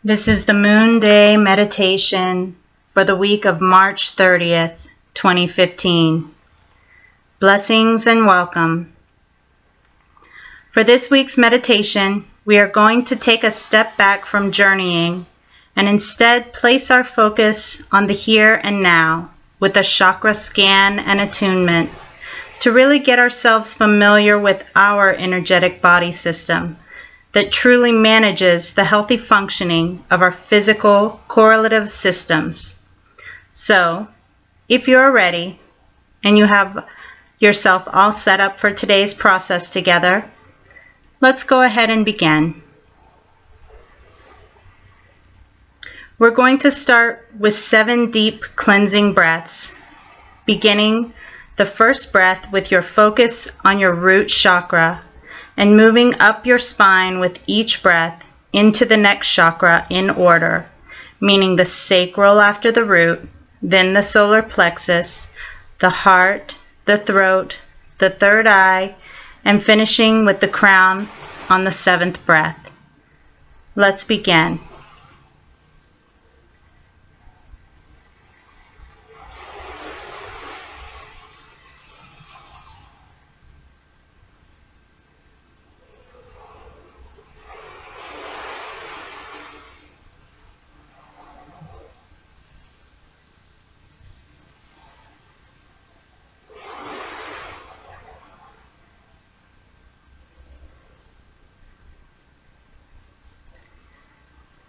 This is the Moon Day meditation for the week of March 30th, 2015. Blessings and welcome. For this week's meditation, we are going to take a step back from journeying and instead place our focus on the here and now with a chakra scan and attunement to really get ourselves familiar with our energetic body system that truly manages the healthy functioning of our physical correlative systems. So, if you're ready and you have yourself all set up for today's process together, let's go ahead and begin. We're going to start with 7 deep cleansing breaths, beginning the first breath with your focus on your root chakra and moving up your spine with each breath into the next chakra in order, meaning the sacral after the root, then the solar plexus, the heart, the throat, the third eye, and finishing with the crown on the 7th breath. Let's begin.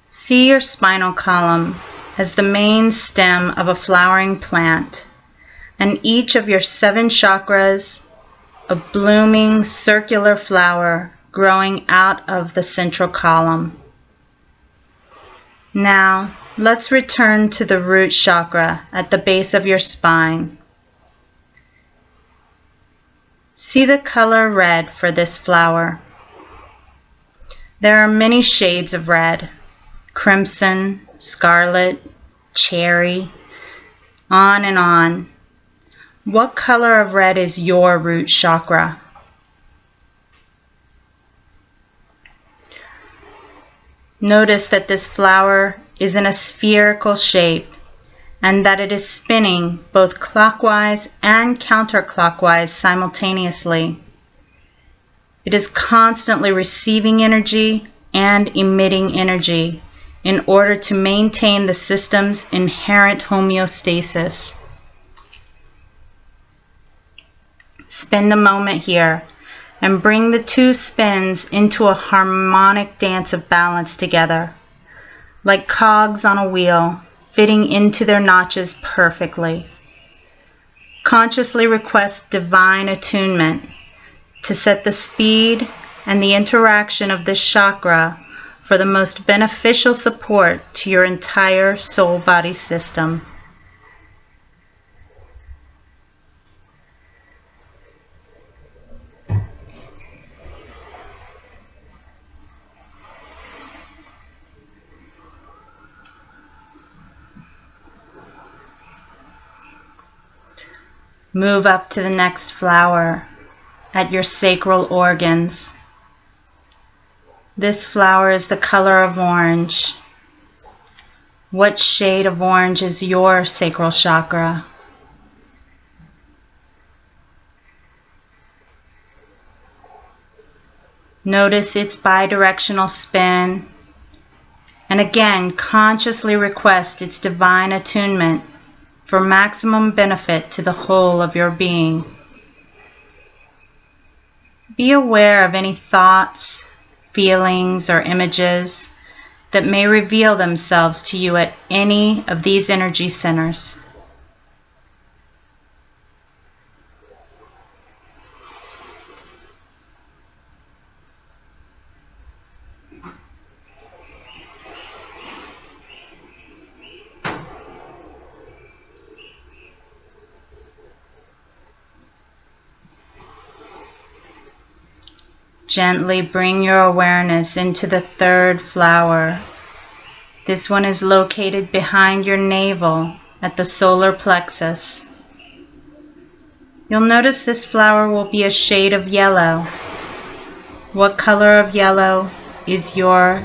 See your spinal column as the main stem of a flowering plant, and each of your 7 chakras a blooming circular flower growing out of the central column. Now, let's return to the root chakra at the base of your spine. See the color red for this flower. There are many shades of red: crimson, scarlet, cherry, on and on. What color of red is your root chakra? Notice that this flower is in a spherical shape and that it is spinning both clockwise and counterclockwise simultaneously. It is constantly receiving energy and emitting energy in order to maintain the system's inherent homeostasis. Spend a moment here and bring the 2 spins into a harmonic dance of balance together, like cogs on a wheel, fitting into their notches perfectly. Consciously request divine attunement to set the speed and the interaction of this chakra for the most beneficial support to your entire soul-body system. Move up to the next flower at your sacral organs. This flower is the color of orange. What shade of orange is your sacral chakra? Notice its bidirectional spin, and again consciously request its divine attunement for maximum benefit to the whole of your being. Be aware of any thoughts, feelings, or images that may reveal themselves to you at any of these energy centers. Gently bring your awareness into the 3rd flower. This one is located behind your navel at the solar plexus. You'll notice this flower will be a shade of yellow. What color of yellow is your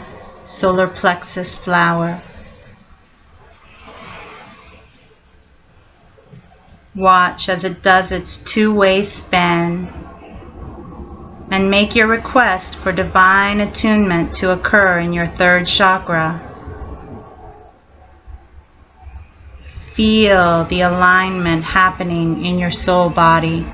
solar plexus flower. Watch as it does its two-way spin, and make your request for divine attunement to occur in your third chakra. Feel the alignment happening in your soul body.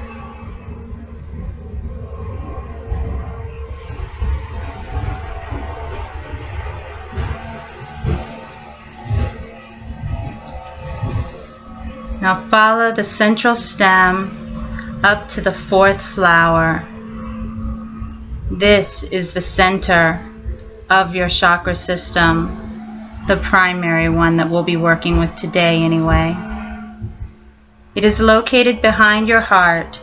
Now follow the central stem up to the fourth flower. This is the center of your chakra system, the primary one that we'll be working with today anyway. It is located behind your heart,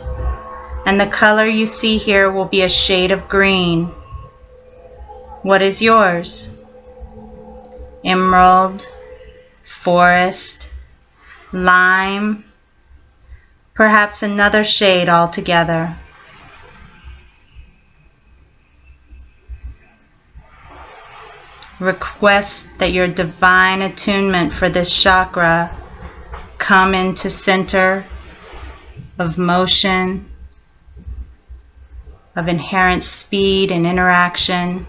and the color you see here will be a shade of green. What is yours? Emerald, forest, lime, perhaps another shade altogether. Request that your divine attunement for this chakra come into center of motion, of inherent speed and interaction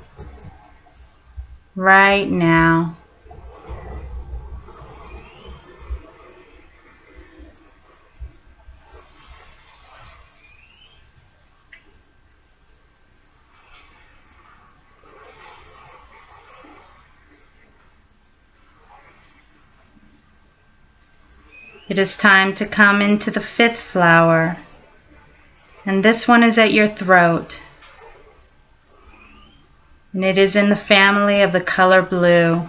right now. It is time to come into the fifth flower, and this one is at your throat, and it is in the family of the color blue.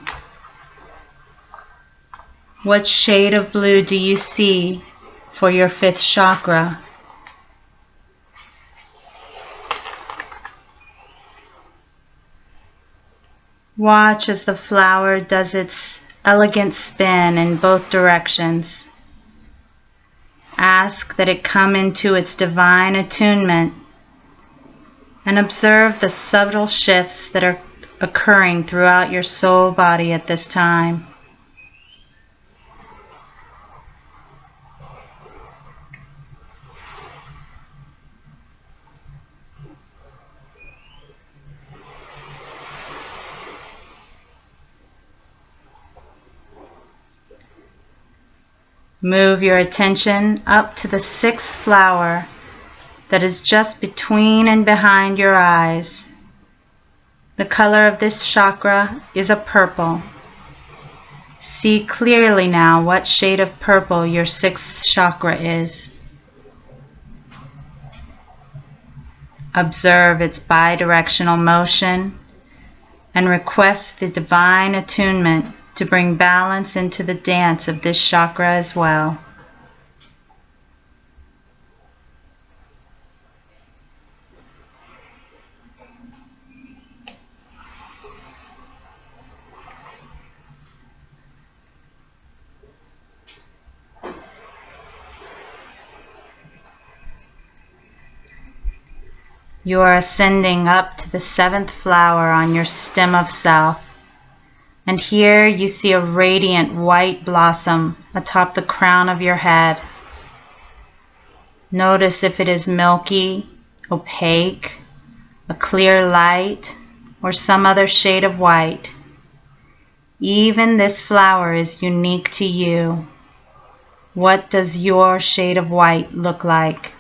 What shade of blue do you see for your fifth chakra? Watch as the flower does its elegant spin in both directions. Ask that it come into its divine attunement and observe the subtle shifts that are occurring throughout your soul body at this time. Move your attention up to the sixth flower that is just between and behind your eyes. The color of this chakra is a purple. See clearly now what shade of purple your sixth chakra is. Observe its bidirectional motion and request the divine attunement to bring balance into the dance of this chakra as well. You are ascending up to the seventh flower on your stem of self. And here you see a radiant white blossom atop the crown of your head. Notice if it is milky, opaque, a clear light, or some other shade of white. Even this flower is unique to you. What does your shade of white look like?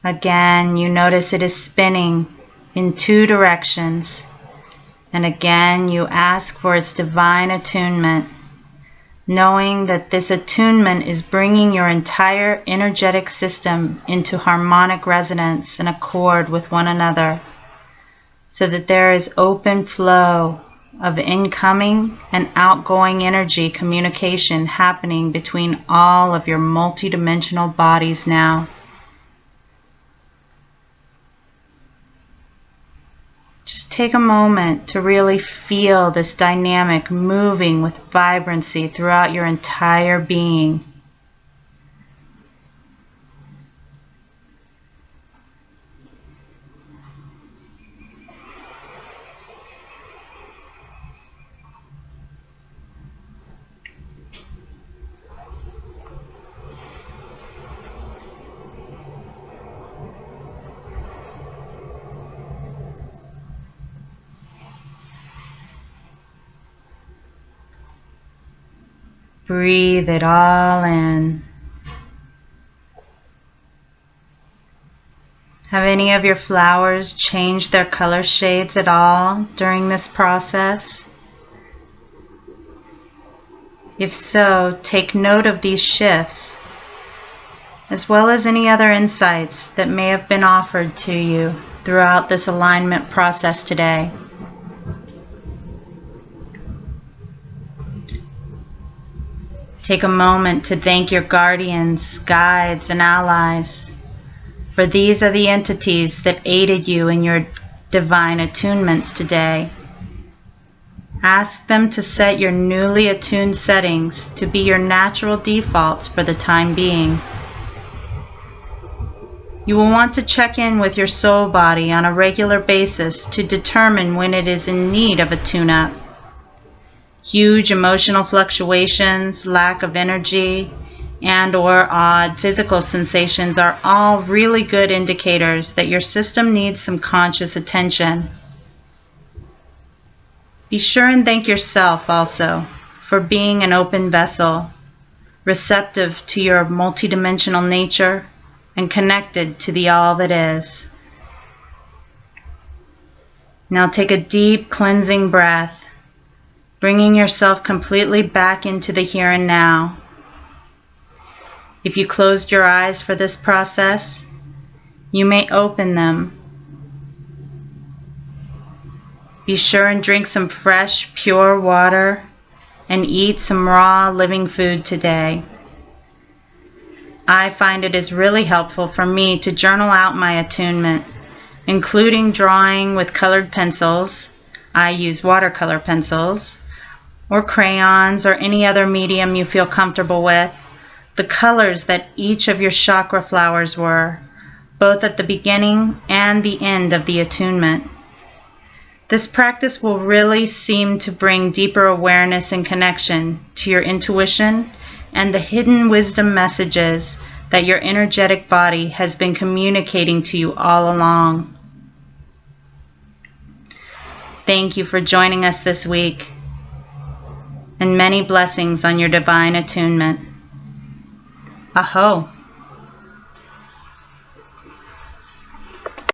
Again, you notice it is spinning in two directions, and again you ask for its divine attunement, knowing that this attunement is bringing your entire energetic system into harmonic resonance and accord with one another, so that there is open flow of incoming and outgoing energy communication happening between all of your multidimensional bodies now. Just take a moment to really feel this dynamic moving with vibrancy throughout your entire being. Breathe it all in. Have any of your flowers changed their color shades at all during this process? If so, take note of these shifts, as well as any other insights that may have been offered to you throughout this alignment process today. Take a moment to thank your guardians, guides, and allies, for these are the entities that aided you in your divine attunements today. Ask them to set your newly attuned settings to be your natural defaults for the time being. You will want to check in with your soul body on a regular basis to determine when it is in need of a tune-up. Huge emotional fluctuations, lack of energy, and/or odd physical sensations are all really good indicators that your system needs some conscious attention. Be sure and thank yourself also for being an open vessel, receptive to your multidimensional nature and connected to the all that is. Now take a deep cleansing breath, bringing yourself completely back into the here and now. If you closed your eyes for this process, you may open them. Be sure and drink some fresh, pure water and eat some raw, living food today. I find it is really helpful for me to journal out my attunement, including drawing with colored pencils. I use watercolor pencils, or crayons, or any other medium you feel comfortable with, the colors that each of your chakra flowers were, both at the beginning and the end of the attunement. This practice will really seem to bring deeper awareness and connection to your intuition and the hidden wisdom messages that your energetic body has been communicating to you all along. Thank you for joining us this week, and many blessings on your divine attunement. Aho!